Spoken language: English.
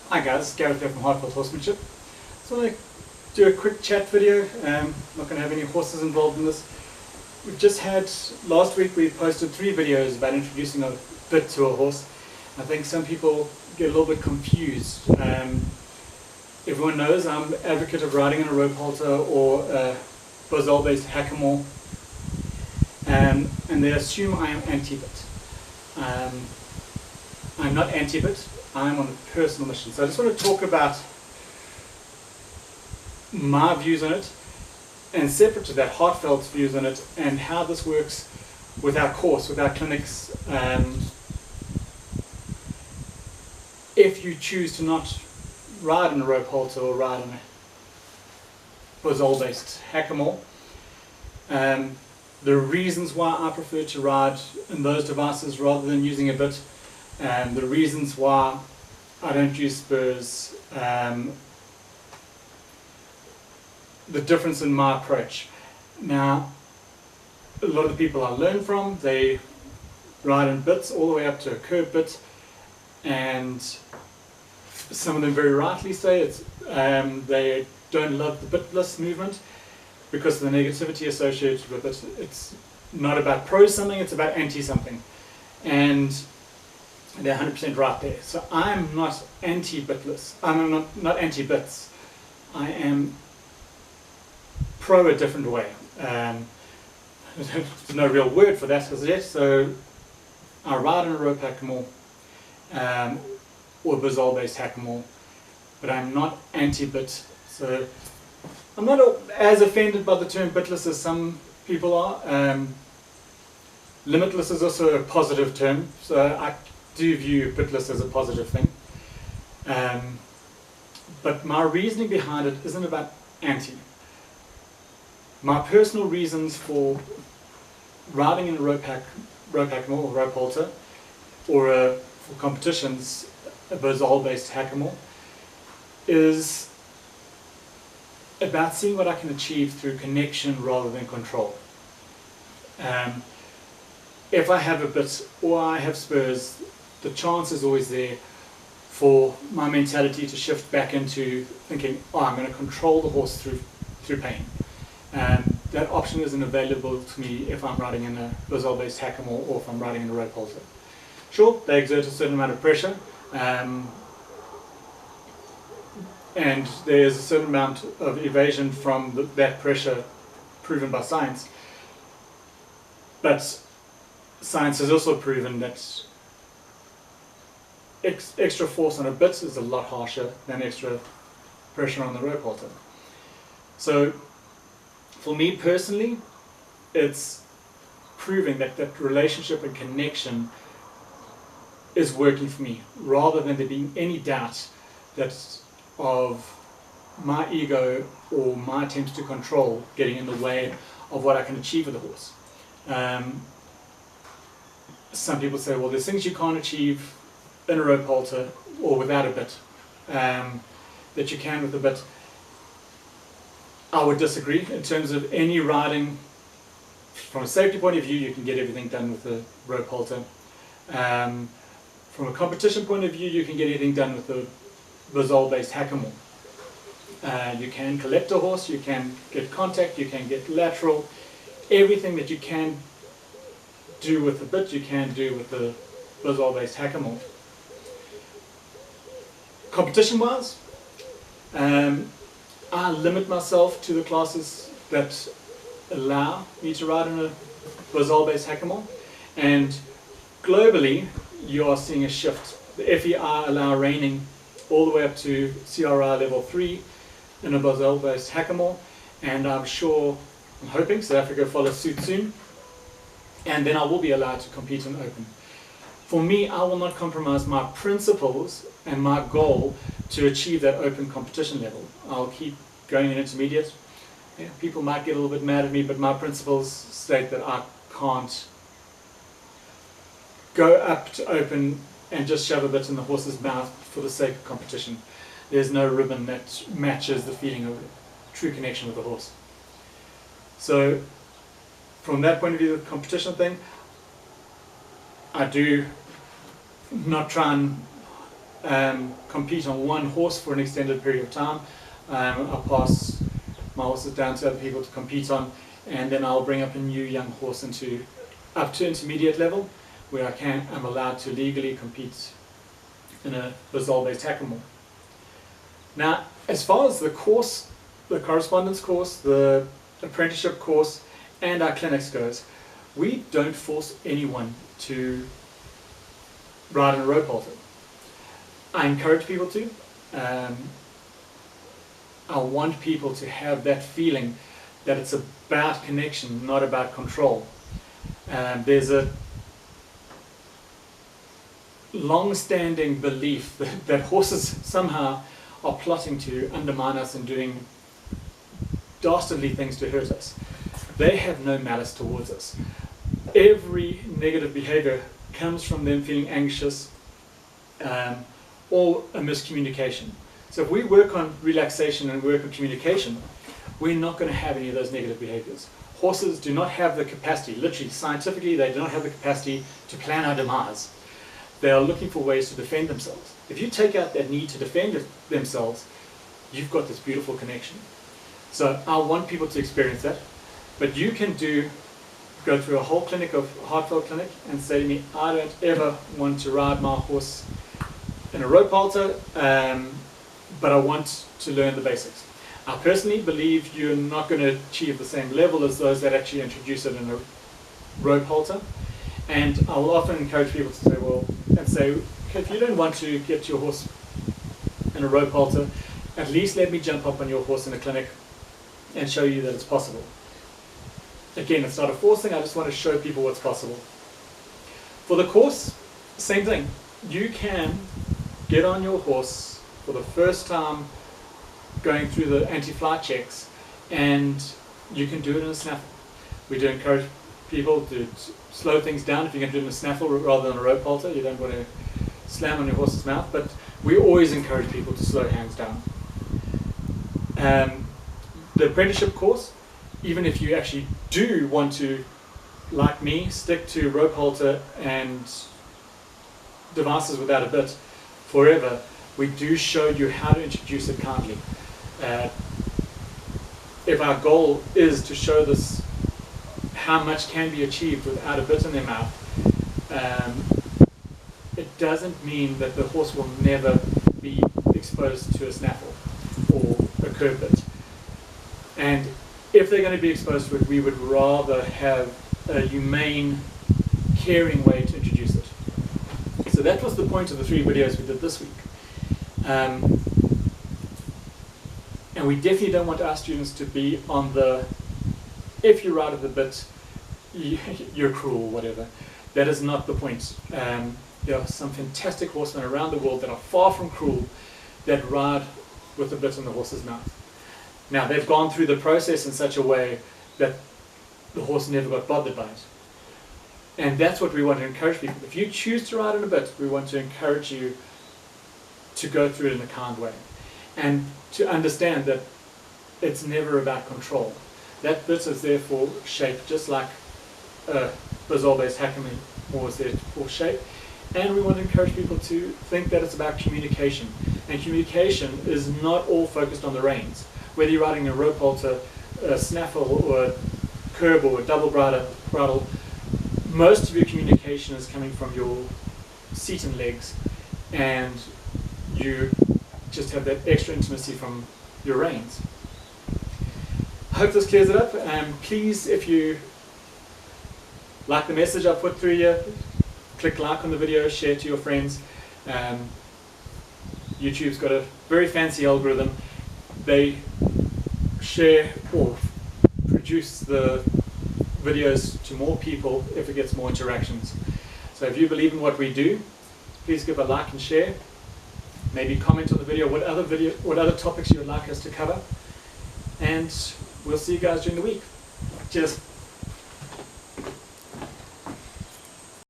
Hi guys, Gareth here from Heartfelt Horsemanship. So I'm going to do a quick chat video. I'm not going to have any horses involved in this. We've just had, last week we posted 3 videos about introducing a bit to a horse. I think some people get a little bit confused. Everyone knows I'm an advocate of riding in a rope halter or a Brazil-based hackamore, and they assume I am anti-bit. I'm not anti-bit. I'm on a personal mission. So I just want to talk about my views on it, and separate to that, Heartfelt's views on it, and how this works with our course, with our clinics. If you choose to not ride in a rope halter or ride in a Brazil-based hackamore, the reasons why I prefer to ride in those devices rather than using a bit, the reasons why I don't use spurs, the difference in my approach. Now, a lot of the people I learn from, they ride in bits all the way up to a curb bit, and some of them very rightly say it's, they don't love the bitless movement because of the negativity associated with it. It's not about pro something, it's about anti something. And they're 100% right there. So I'm not anti-bitless. I'm not anti-bits. I am pro a different way. There's no real word for that as yet. So I ride in a rope hackamore or Brazil-based hackamore, but I'm not anti-bit. So I'm not as offended by the term bitless as some people are. Limitless is also a positive term, so I do view bitless as a positive thing. But my reasoning behind it isn't about anti. My personal reasons for riding in a rope hackamore or rope halter, or for competitions, a Brazil-based hackamore, is about seeing what I can achieve through connection rather than control. If I have a bit or I have spurs, the chance is always there for my mentality to shift back into thinking, oh, I'm going to control the horse through pain. That option isn't available to me if I'm riding in a Brazil-based hackamore or if I'm riding in a rope halter. Sure, they exert a certain amount of pressure, and there's a certain amount of evasion from that pressure proven by science. But science has also proven that extra force on a bit is a lot harsher than extra pressure on the rope halter. So for me personally, it's proving that that relationship and connection is working for me, rather than there being any doubt that of my ego or my attempts to control getting in the way of what I can achieve with a horse. Some people say, well, there's things you can't achieve in a rope halter or without a bit that you can with a bit. I would disagree. In terms of any riding, from a safety point of view, you can get everything done with a rope halter. From a competition point of view, you can get everything done with the Brazil-based hackamore. You can collect a horse, you can get contact, you can get lateral. Everything that you can do with the bit, you can do with the Brazil-based hackamore. Competition-wise, I limit myself to the classes that allow me to ride in a Brazil-based hackamore, and globally you are seeing a shift. The FEI allow reining all the way up to CRI level 3 in a Brazil-based hackamore, and I'm hoping South Africa follows suit soon, and then I will be allowed to compete in open. For me, I will not compromise my principles and my goal to achieve that open competition level. I'll keep going in intermediate. Yeah, people might get a little bit mad at me, but my principles state that I can't go up to open and just shove a bit in the horse's mouth for the sake of competition. There's no ribbon that matches the feeling of true connection with the horse. So from that point of view, the competition thing, I do not try and compete on one horse for an extended period of time. I'll pass my horses down to other people to compete on, and then I'll bring up a new young horse up to intermediate level, where I'm allowed to legally compete in a result-based hackamore. Now, as far as the course, the correspondence course, the apprenticeship course, and our clinics goes, we don't force anyone to ride in a rope halter. I encourage people to. I want people to have that feeling that it's about connection, not about control. There's a long-standing belief that horses somehow are plotting to undermine us and doing dastardly things to hurt us. They have no malice towards us. Every negative behavior comes from them feeling anxious or a miscommunication. So if we work on relaxation and work on communication, we're not going to have any of those negative behaviors. Horses do not have the capacity, literally, scientifically, they do not have the capacity to plan our demise. They are looking for ways to defend themselves. If you take out that need to defend themselves, you've got this beautiful connection. So I want people to experience that. But you can go through a whole clinic of Heartfelt clinic and say to me, I don't ever want to ride my horse in a rope halter, but I want to learn the basics. I personally believe you're not going to achieve the same level as those that actually introduce it in a rope halter. And I will often encourage people to say, okay, if you don't want to get your horse in a rope halter, at least let me jump up on your horse in a clinic and show you that it's possible. Again, it's not a forcing, I just want to show people what's possible. For the course, same thing. You can get on your horse for the first time going through the anti-flight checks, and you can do it in a snaffle. We do encourage people to slow things down if you're going to do it in a snaffle rather than a rope halter. You don't want to slam on your horse's mouth, but we always encourage people to slow hands down. The apprenticeship course, even if you actually do want to, like me, stick to rope halter and devices without a bit forever, we do show you how to introduce it kindly. If our goal is to show this how much can be achieved without a bit in their mouth, it doesn't mean that the horse will never be exposed to a snaffle or a curb bit. And if they're going to be exposed to it, we would rather have a humane, caring way to introduce it. So that was the point of the 3 videos we did this week. And we definitely don't want our students to be on the, if you're out of the bit, you're cruel, whatever. That is not the point. There are some fantastic horsemen around the world that are far from cruel, that ride with a bit in the horse's mouth. Now, they've gone through the process in such a way that the horse never got bothered by it. And that's what we want to encourage people. If you choose to ride in a bit, we want to encourage you to go through it in a kind way. And to understand that it's never about control. That bit is there for shape, just like a result-based hackamore is there for shape. And we want to encourage people to think that it's about communication. And communication is not all focused on the reins. Whether you're riding a rope halter, a snaffle, or a curb, or a double bridle, most of your communication is coming from your seat and legs, and you just have that extra intimacy from your reins. I hope this clears it up. Please, if you like the message I put through here, click like on the video, share it to your friends. YouTube's got a very fancy algorithm. They share or produce the videos to more people if it gets more interactions. So if you believe in what we do, please give a like and share. Maybe comment on the video what other topics you would like us to cover. And we'll see you guys during the week. Cheers.